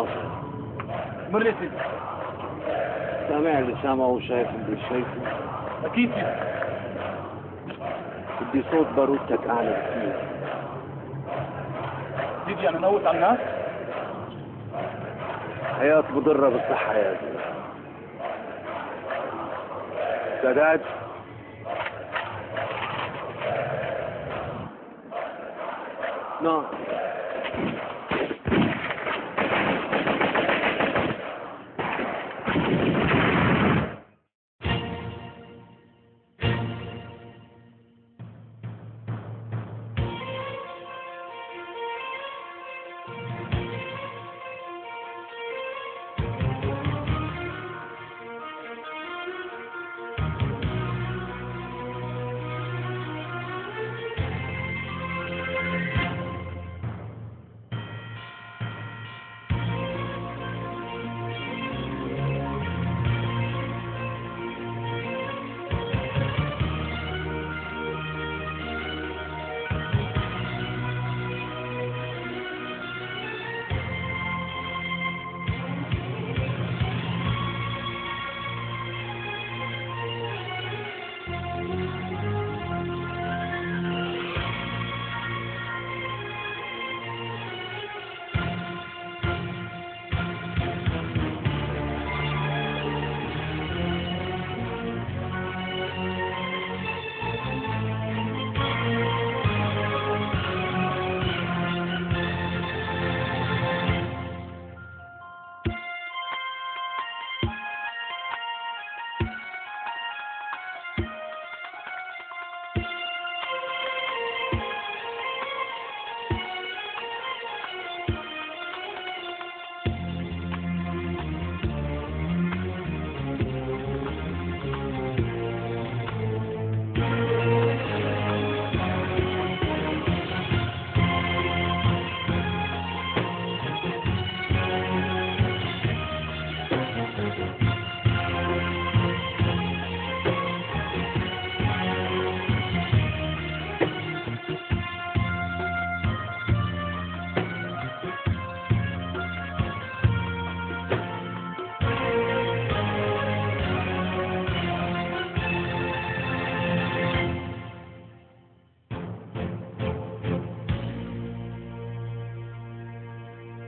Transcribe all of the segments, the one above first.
خاصة. مر يا سيدي. سامع اللي سامعه وشايف اللي شايفه. أكيد سيدي. بدي صوت بارودتك أعلى بكثير. سيدي أنا نوت على الناس؟ حياة مضرة بالصحة يا زلمة. سداد. نعم.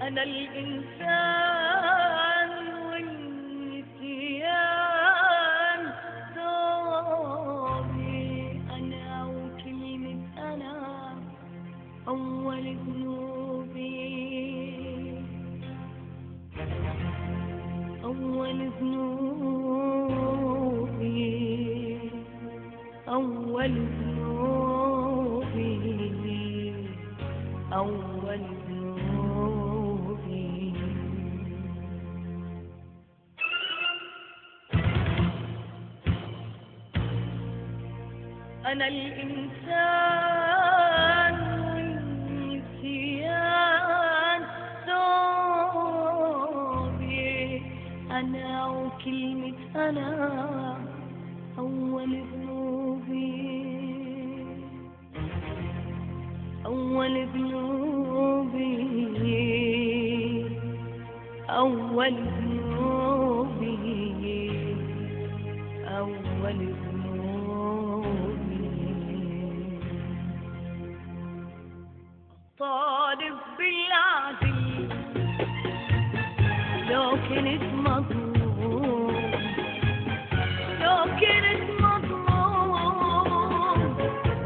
أنا الإنسان والنسيان ضابي، أنا وكلمة أنا أول ذنوبي، أول ذنوبي، أول ذنوبي، أول ذنوبي. أنا الإنسان والنسيان ثوبي، أنا وكلمة أنا أول ذنوبي، أول ذنوبي، أول ذنوبي، أول ذنوبي. طالب بالعدل لو كنت مظلوم، لو كنت مظلوم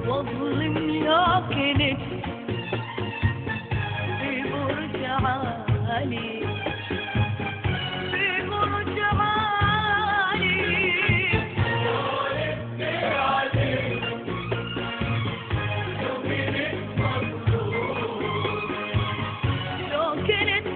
واظلم لو كنت في برج عالي، في برج عالي. طالب بالعدل لو كنت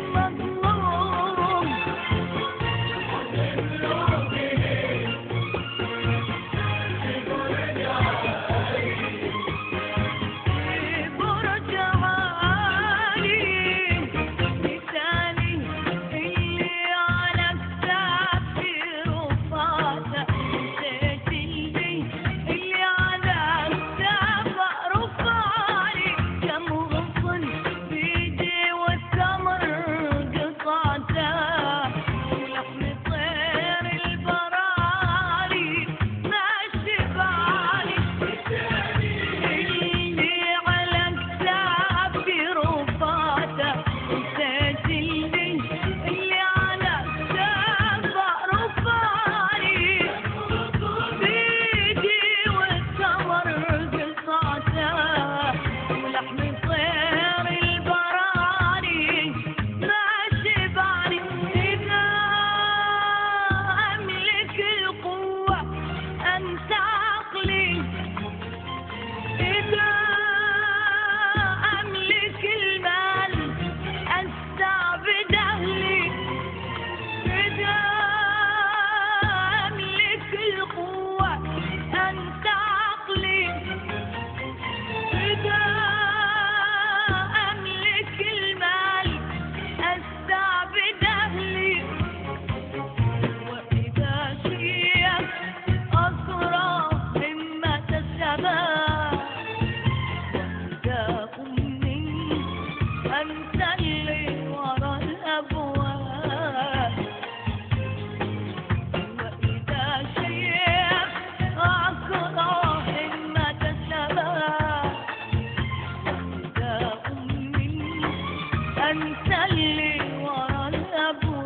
وانسى اللي ورا الابواب.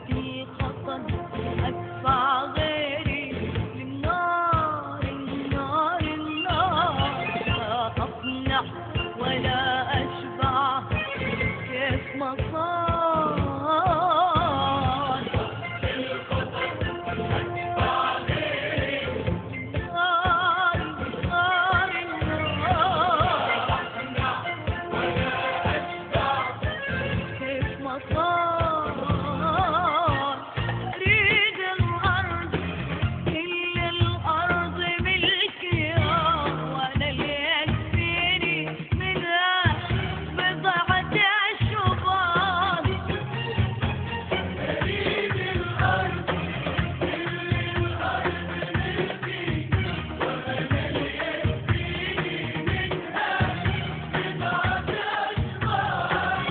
في خطر ادفع غيري للنار، النار النار، لا اقنع ولا اشبع كيف ما صار. النار النار النار، كيف ما صار. ريد الأرض كل الأرض ملكي، وأنا اللي يكفيني منها بضعة أشواط. ريد الأرض كل الأرض ملكي، وأنا اللي يكفيني منها بضعة أشواط.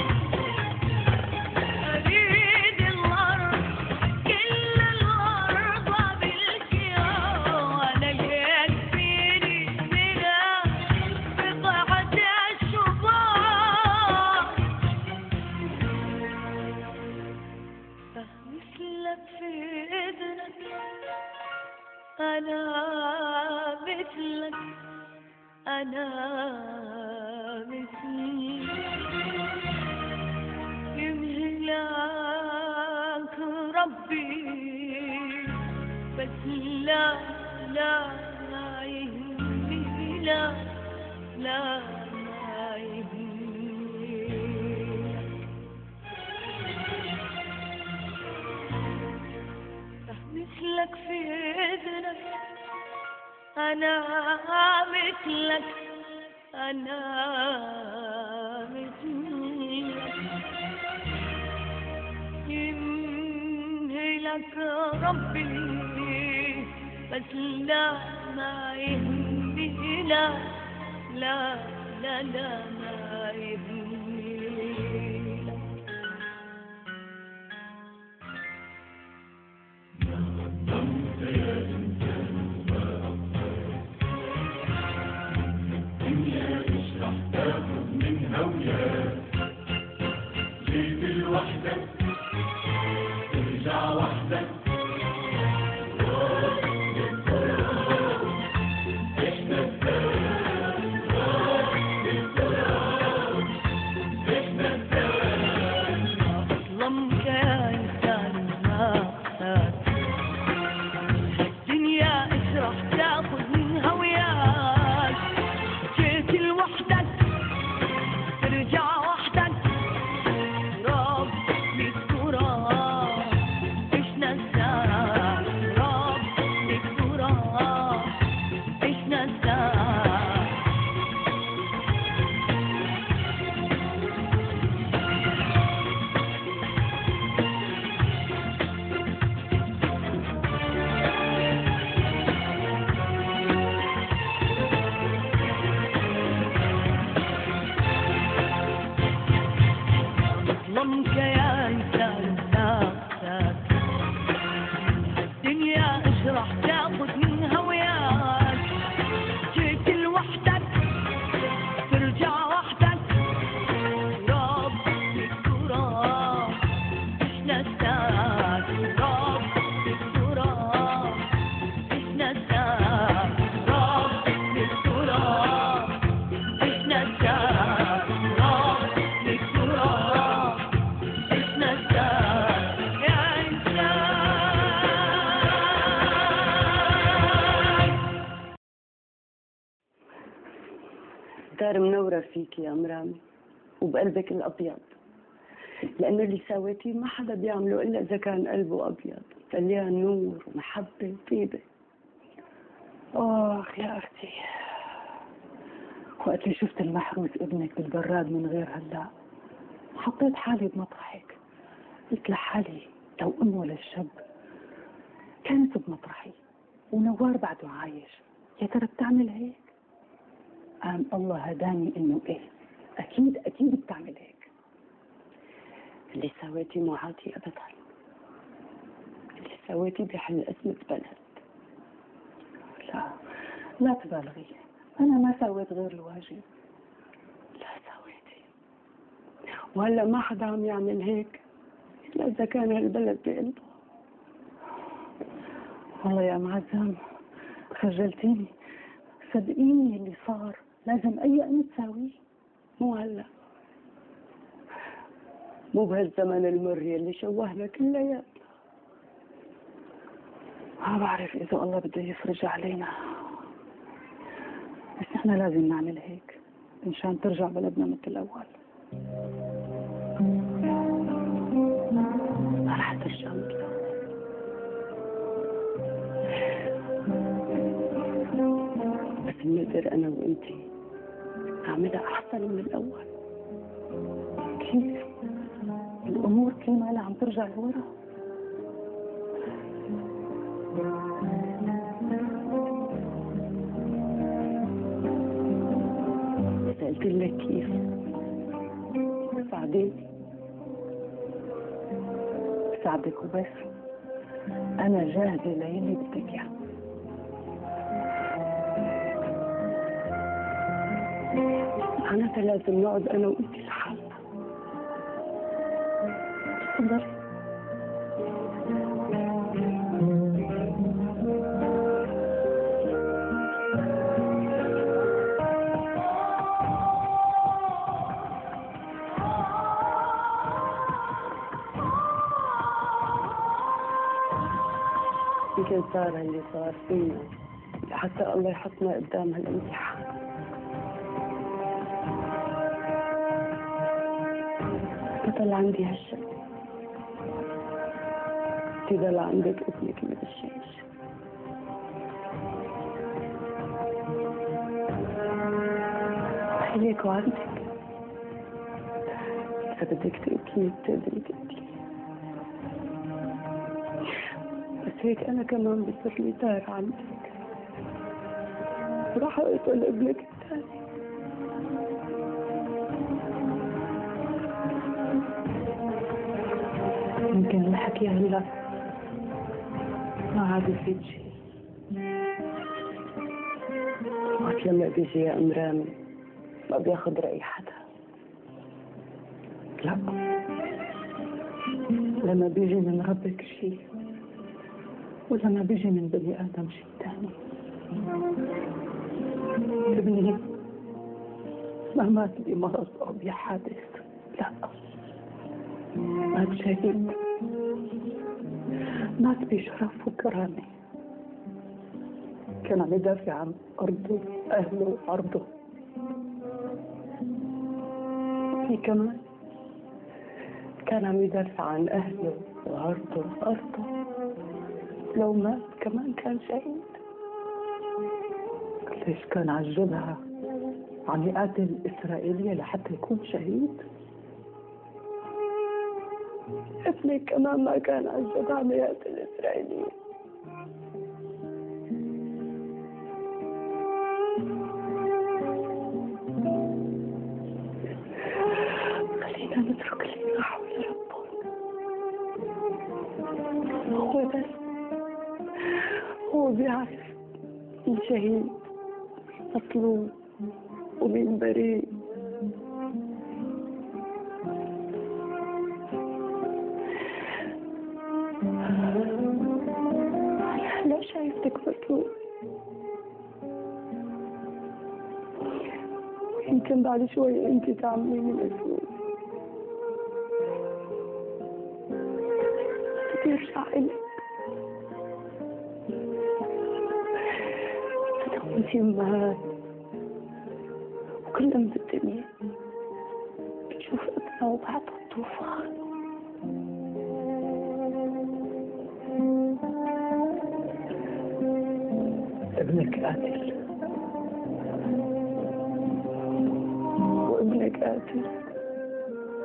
أريد الأرض كل الأرض ملكي، وأنا اللي يكفيني منها بضعة أشواط. مثلك في إذنك، أنا مثلك، أنا مثلك. يمهلك ربي بس لا لا ما يهمني، لا لا ما يهمني. مثلك في إذنك، أنا مثلك، أنا مثلك. يمهلك ربي بس لا ما يهمني، لا لا لا لا ما يهمني. ظلمك يا إنسان الناس، الدنيا اشرح تاخذ منها وياك. جيت لوحدك ترجع وحدك، رب للتراب ايش نساك، رب للتراب ايش نساك. ظلمك يا إنسان نفسك، الدنيا اشرح تاخذ منها وياك. جيت لوحدك ترجع وحدك، رب للتراب ايش نساك، رب للتراب ايش نساك، رب للتراب ايش نساك، رب للتراب ايش نساك يا إنسان. دار منورة فيك يا مرامي وبقلبك الأبيض، لأنه اللي سويتيه ما حدا بيعمله إلا إذا كان قلبه أبيض، مليان نور ومحبة وطيبة. آخ يا أختي، وقت اللي شفت المحروس ابنك بالبراد من غير هلا حطيت حالي بمطرحك. قلت لحالي لو أمه للشاب كانت بمطرحي ونوار بعده عايش، يا ترى بتعمل هيك؟ قام الله هداني إنه إيه، أكيد بتعمل هيك. اللي سويتي مو عادي أبدا، اللي سويتي بحل أزمة بلد. لا تبالغي، أنا ما سويت غير الواجب. لا سويتي، وهلا ما حدا عم يعمل هيك إلا إذا كان هالبلد بقلبه. والله يا معزام خجلتيني، صدقيني اللي صار لازم أي أم تساويه. مو هلا، مو بهالزمن المر اللي شوهنا كلياتنا. ما بعرف إذا الله بده يفرج علينا، بس نحن لازم نعمل هيك مشان ترجع بلدنا مثل الأول. ما رح ترجع مثل الأول، بس بنقدر أنا وإنتي نعملها أحسن من الأول. كيف؟ الأمور كل ما عم ترجع لورا. قلت لك كيف ساعديني. ساعدك وبس، أنا جاهزة للي بدك إياه. معناتها لازم نقعد أنا وإنتي لحالنا. تفضلي. يمكن صار اللي صار فينا حتى الله يحطنا قدام هالامتحان. بطل عندي هالشيء، تضل عندك ابنك من الشمس. خليك وعندك، إذا بدك تقتلي بتقدري تقتلي، بس هيك أنا كمان بصير لي دار عندك، وراح أقتل ابنك الثاني. يمكن الحكي هلا ما عاد يفيد شيء. وقت لما بيجي يا أم رامي ما بياخد رأي حدا. لا، لما بيجي من ربك شيء ولما بيجي من بني آدم شيء تاني. ابني ما مات بمرض أو بحادث، لا، مات شهيد، مات بشرف وكرامة. كان عم يدافع عن أرضه، أهله وعرضه. في كمان كان عم يدافع عن أهله وعرضه وأرضه، لو مات كمان كان شهيد. ليش كان عجبها عم يقاتل إسرائيلية لحتى يكون شهيد؟ ابنك كمان ما كان عجب عمليات الإسرائيلية. خلينا نترك اللي راحوا لربهم. هو بس هو بيعرف مين شهيد مطلوب ومين بريء. هلا شايفتك مطلوب، يمكن بعد شوي انت تعمليني مسؤول. ترجع إلك تتوتي أمهات وكل أم بالدنيا بتشوف ابنها وبعدها الطوفان. ابنك قاتل وابنك قاتل.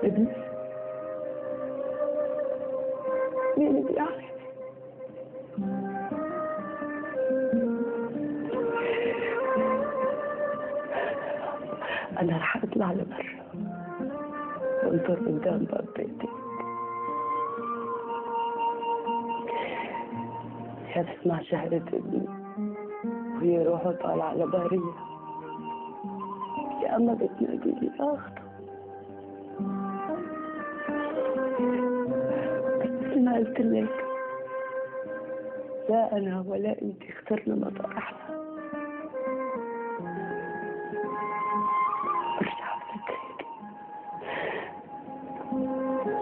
ابنك مين بيعرف؟ أنا رح أطلع لبرا وانطر قدام باب بيتي. يا بسمع شهرة ابني وهي روحه طالعة لبارية، يا أما بتنادي لي آخده. مثل ما قلت لك، لا أنا ولا أنت اخترنا مطار أحسن. برجع بفكرك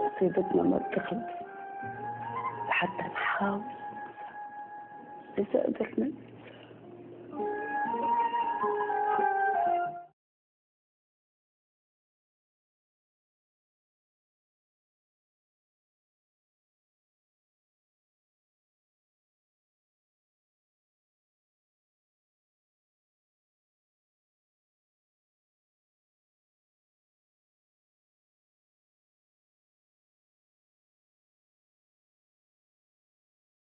مصيبتنا ما بتخلص لحتى نحاول إذا قدرنا.